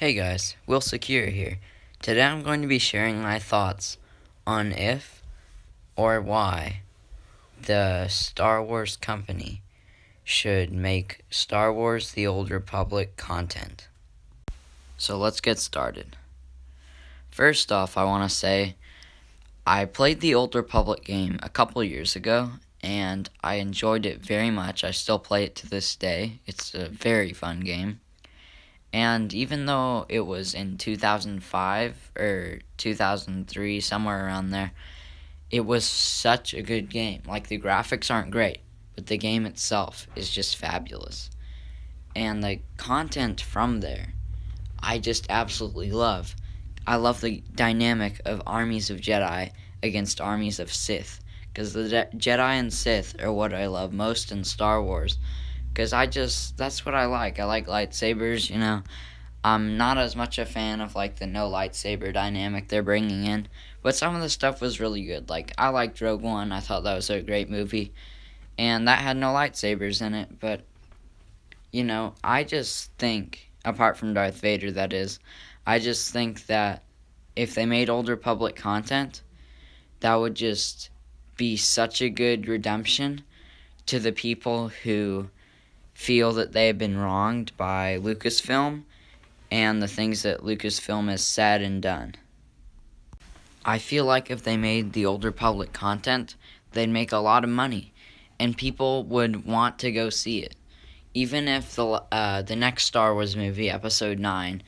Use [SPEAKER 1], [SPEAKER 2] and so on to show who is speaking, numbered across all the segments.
[SPEAKER 1] Hey guys, Will Secure here. Today I'm going to be sharing my thoughts on if or why the Star Wars company should make Star Wars The Old Republic content. So let's get started. First off, I want to say I played the Old Republic game a couple years ago and I enjoyed it very much. I still play it to this day. It's a very fun game. And even though it was in 2005 or 2003, somewhere around there, it was such a good game. Like, the graphics aren't great, but the game itself is just fabulous. And the content from there, I just absolutely love. I love the dynamic of armies of Jedi against armies of Sith, because the Jedi and Sith are what I love most in Star Wars. Because that's what I like. I like lightsabers, you know. I'm not as much a fan of, like, the no lightsaber dynamic they're bringing in. But some of the stuff was really good. Like, I liked Rogue One. I thought that was a great movie. And that had no lightsabers in it. But, you know, I just think, apart from Darth Vader, that is, I just think that if they made Old Republic content, that would just be such a good redemption to the people who feel that they have been wronged by Lucasfilm and the things that Lucasfilm has said and done. I feel like if they made the Old Republic content, they'd make a lot of money, and people would want to go see it. Even if the next Star Wars movie, Episode 9,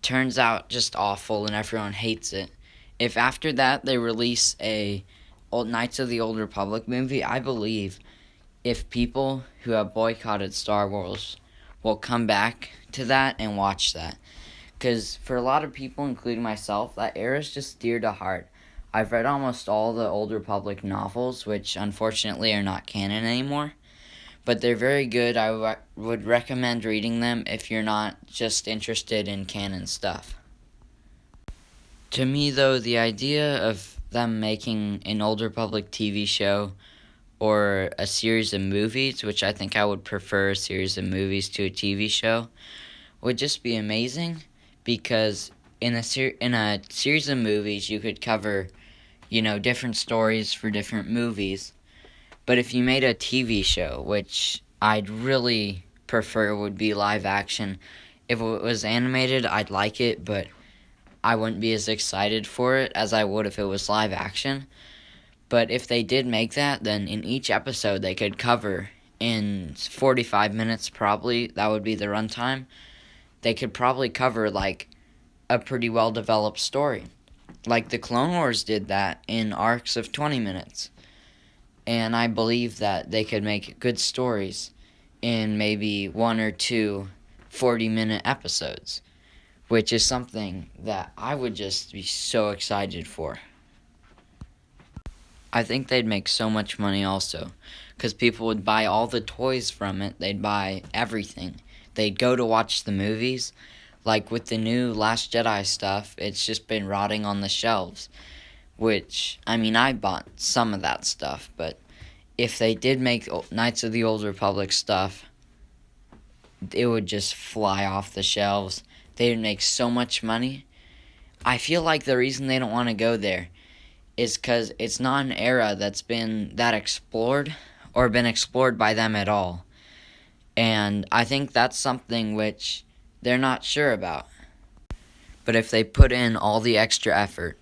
[SPEAKER 1] turns out just awful and everyone hates it, if after that they release a Knights of the Old Republic movie, I believe if people who have boycotted Star Wars will come back to that and watch that. Because for a lot of people, including myself, that era is just dear to heart. I've read almost all the Old Republic novels, which unfortunately are not canon anymore. But they're very good. I would recommend reading them if you're not just interested in canon stuff. To me, though, the idea of them making an Old Republic TV show or a series of movies, which I think I would prefer a series of movies to a TV show, would just be amazing, because in a series of movies you could cover, you know, different stories for different movies. But if you made a TV show, which I'd really prefer would be live action, if it was animated, I'd like it, but I wouldn't be as excited for it as I would if it was live action. But if they did make that, then in each episode they could cover, in 45 minutes probably, that would be the runtime, they could probably cover, like, a pretty well-developed story. Like the Clone Wars did that in arcs of 20 minutes. And I believe that they could make good stories in maybe one or two 40-minute episodes, which is something that I would just be so excited for. I think they'd make so much money also, because people would buy all the toys from it. They'd buy everything. They'd go to watch the movies. Like with the new Last Jedi stuff, it's just been rotting on the shelves, which, I mean, I bought some of that stuff, but if they did make Knights of the Old Republic stuff, it would just fly off the shelves. They'd make so much money. I feel like the reason they don't want to go there is because it's not an era that's been that explored or been explored by them at all. And I think that's something which they're not sure about. But if they put in all the extra effort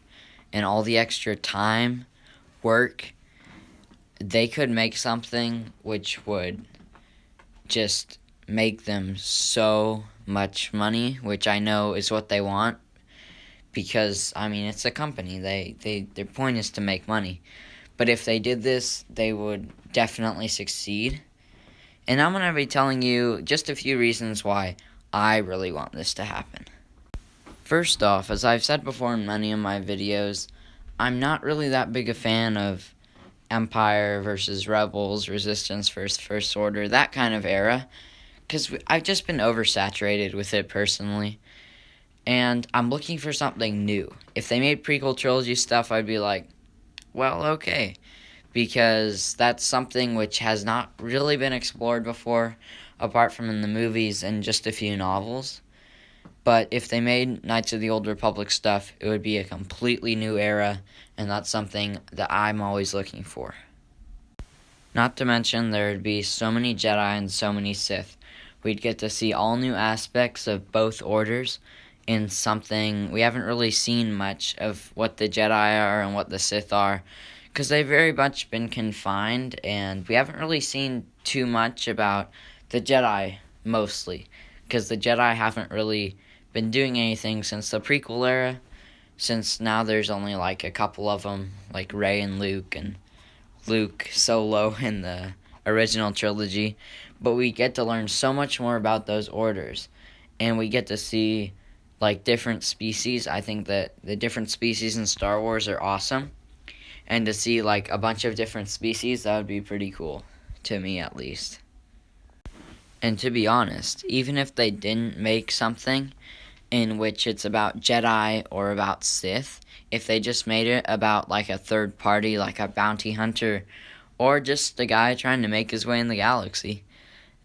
[SPEAKER 1] and all the extra time, work, they could make something which would just make them so much money, which I know is what they want. Because, I mean, it's a company. Their point is to make money. But if they did this, they would definitely succeed. And I'm going to be telling you just a few reasons why I really want this to happen. First off, as I've said before in many of my videos, I'm not really that big a fan of Empire versus Rebels, Resistance versus First Order, that kind of era. Because I've just been oversaturated with it personally. And I'm looking for something new. If they made prequel trilogy stuff, I'd be like, well, okay. Because that's something which has not really been explored before, apart from in the movies and just a few novels. But if they made Knights of the Old Republic stuff, it would be a completely new era, and that's something that I'm always looking for. Not to mention, there would be so many Jedi and so many Sith. We'd get to see all new aspects of both orders in something we haven't really seen much of what the Jedi are and what the Sith are, because they've very much been confined, and we haven't really seen too much about the Jedi, mostly, because the Jedi haven't really been doing anything since the prequel era, since now there's only like a couple of them, like Rey and Luke Solo in the original trilogy, but we get to learn so much more about those orders, and we get to see like different species. I think that the different species in Star Wars are awesome, and to see like a bunch of different species, that would be pretty cool, to me at least. And to be honest, even if they didn't make something in which it's about Jedi or about Sith, if they just made it about like a third party, like a bounty hunter, or just a guy trying to make his way in the galaxy,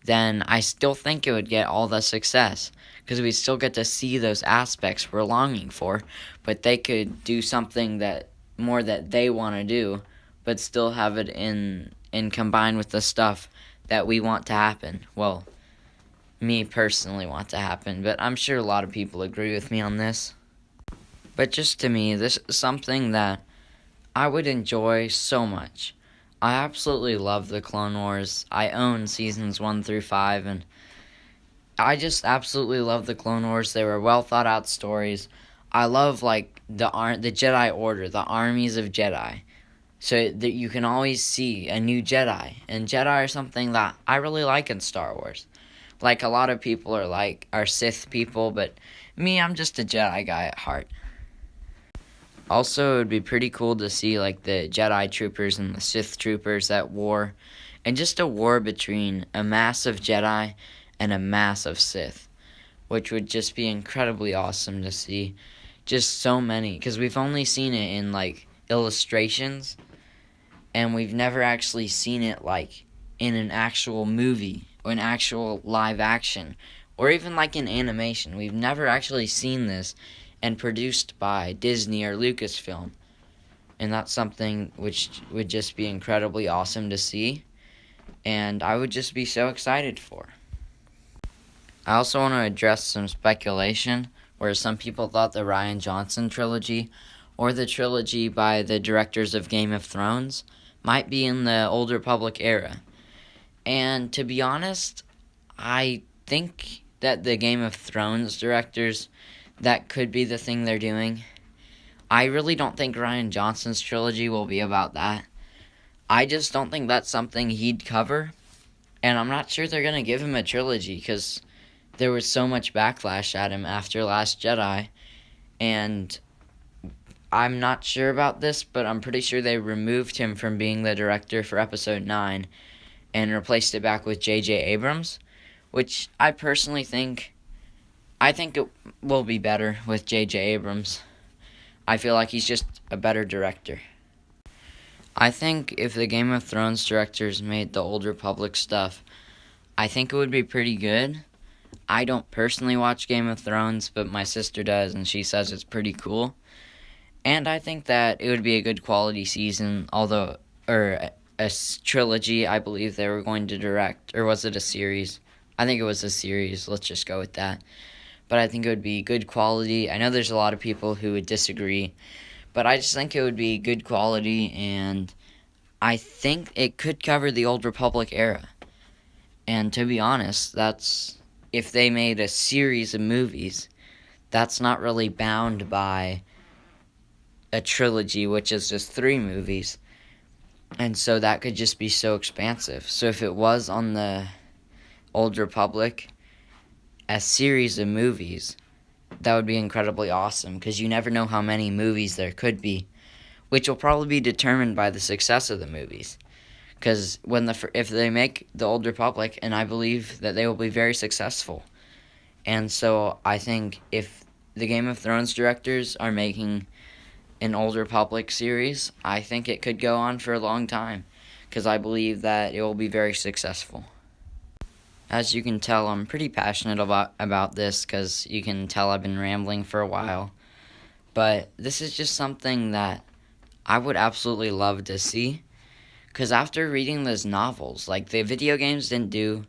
[SPEAKER 1] then I still think it would get all the success, because we still get to see those aspects we're longing for, but they could do something that more that they want to do, but still have it in combined with the stuff that we want to happen. Well, me personally want to happen, but I'm sure a lot of people agree with me on this. But just to me, this is something that I would enjoy so much. I absolutely love the Clone Wars. I own seasons 1 through 5, and I just absolutely love the Clone Wars. They were well thought out stories. I love like the Jedi Order, the armies of Jedi, so that you can always see a new Jedi. And Jedi are something that I really like in Star Wars. Like a lot of people are Sith people, but me, I'm just a Jedi guy at heart. Also, it would be pretty cool to see like the Jedi troopers and the Sith troopers at war, and just a war between a mass of Jedi and a mass of Sith, which would just be incredibly awesome to see. Just so many, because we've only seen it in like illustrations, and we've never actually seen it like in an actual movie or an actual live action, or even like in animation. We've never actually seen this and produced by Disney or Lucasfilm, and that's something which would just be incredibly awesome to see, and I would just be so excited for. I also want to address some speculation where some people thought the Rian Johnson trilogy or the trilogy by the directors of Game of Thrones might be in the Old Republic era. And to be honest, I think that the Game of Thrones directors, that could be the thing they're doing. I really don't think Rian Johnson's trilogy will be about that. I just don't think that's something he'd cover. And I'm not sure they're going to give him a trilogy, because there was so much backlash at him after Last Jedi. And I'm not sure about this, but I'm pretty sure they removed him from being the director for Episode 9 and replaced it back with J.J. Abrams, which I personally think it will be better with J.J. Abrams. I feel like he's just a better director. I think if the Game of Thrones directors made the Old Republic stuff, I think it would be pretty good. I don't personally watch Game of Thrones, but my sister does, and she says it's pretty cool. And I think that it would be a good quality season, a trilogy, I believe they were going to direct. Or was it a series? I think it was a series. Let's just go with that. But I think it would be good quality. I know there's a lot of people who would disagree, but I just think it would be good quality, and I think it could cover the Old Republic era. And to be honest, if they made a series of movies, that's not really bound by a trilogy, which is just 3 movies. And so that could just be so expansive. So if it was on the Old Republic, a series of movies, that would be incredibly awesome, because you never know how many movies there could be, which will probably be determined by the success of the movies. Because if they make the Old Republic, and I believe that they will be very successful, and so I think if the Game of Thrones directors are making an Old Republic series, I think it could go on for a long time, because I believe that it will be very successful. As you can tell, I'm pretty passionate about this because you can tell I've been rambling for a while. But this is just something that I would absolutely love to see. Because after reading those novels, like the video games didn't do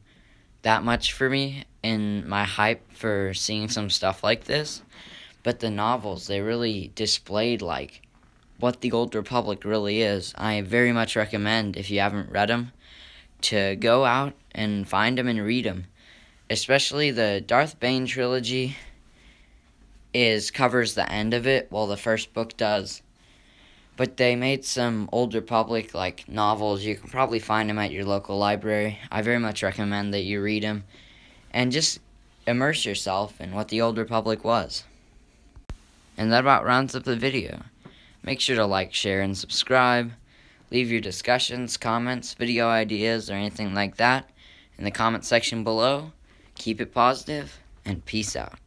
[SPEAKER 1] that much for me in my hype for seeing some stuff like this. But the novels, they really displayed like what the Old Republic really is. I very much recommend, if you haven't read them, to go out and find them and read them. Especially the Darth Bane trilogy covers the end of it, while the first book does. But they made some Old Republic like novels. You can probably find them at your local library. I very much recommend that you read them and just immerse yourself in what the Old Republic was. And that about rounds up the video. Make sure to like, share, and subscribe. Leave your discussions, comments, video ideas, or anything like that in the comment section below. Keep it positive, and peace out.